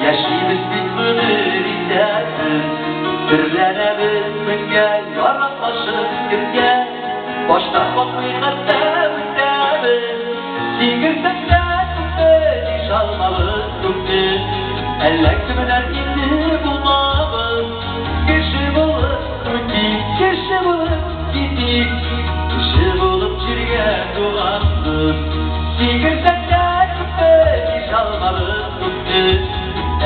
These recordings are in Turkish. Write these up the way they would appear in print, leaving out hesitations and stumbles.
Yaşayımız bitmedi bitersiz. Birlenemiz minge yaratlaşıp girge. Baştan bakmayı hatta bitemiz. Sigirsek de tüpte iş almalı tüpte. Ellektimler indi bulmamız. Kişi bulup tüpte, kişi bulup gidik. Kişi bulup çirge doğandık. Sigirsek de tüpte iş almalı tüpte.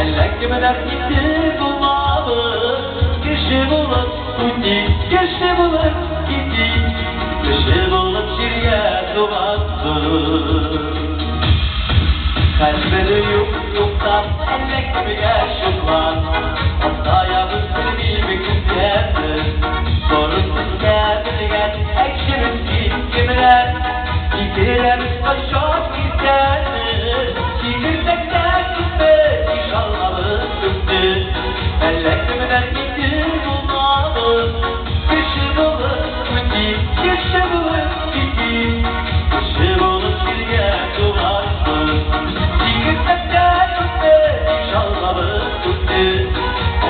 Ellektimler indi bulmamız. Kişi bulup tüpte, kişi bulup gidik. Kişi bulup çirge doğandık. Kalbede yoktan ellektimge şuklan. Haftayamız bilmek isterdi. Sorunsuz geldigen ekşimiz kimler. Fikirlerimiz çok isterdi. Fikirsek de tüpte iş almalı tüpte. Ellektimler gitti bulmalı. Kişi bulup gitti, kişi bulup gitti. Kişi bulup çirge duvardı. Fikirsek de tüpte iş almalı tüpte.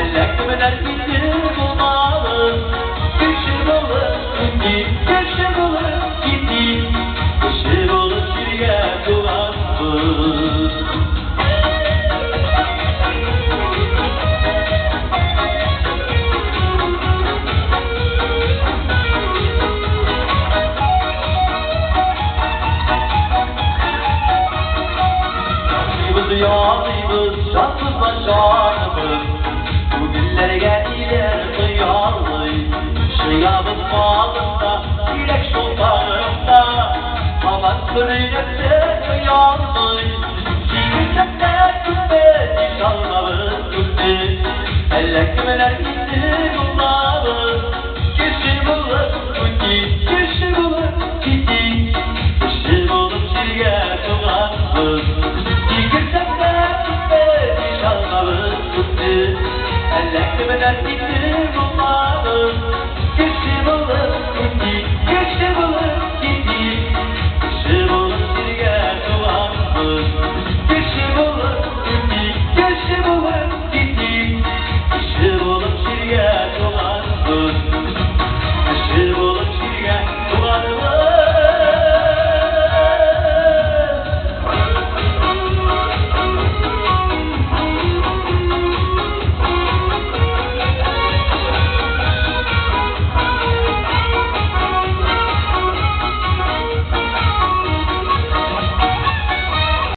Ellektimler gitti bulmalı. Kişi bulup gitti, kişi bulup gitti. Kişi bulup çirge duvardı. Yağlıyız, cansız başarımız. Bu günlerge iler duyarlıyız. Şıyabız bağlında, dilek şollarında. Aman sürünekte duyarlıyız. Sigirsek de tüpte, diş almalıyız tüpte. Ellektimler indi bulmalı. Kişi bulup gitti, kişi bulup gitti. Kişi bulup çirge duvarlıyız. Ellektimler gitti bulmalı. Kişi bulup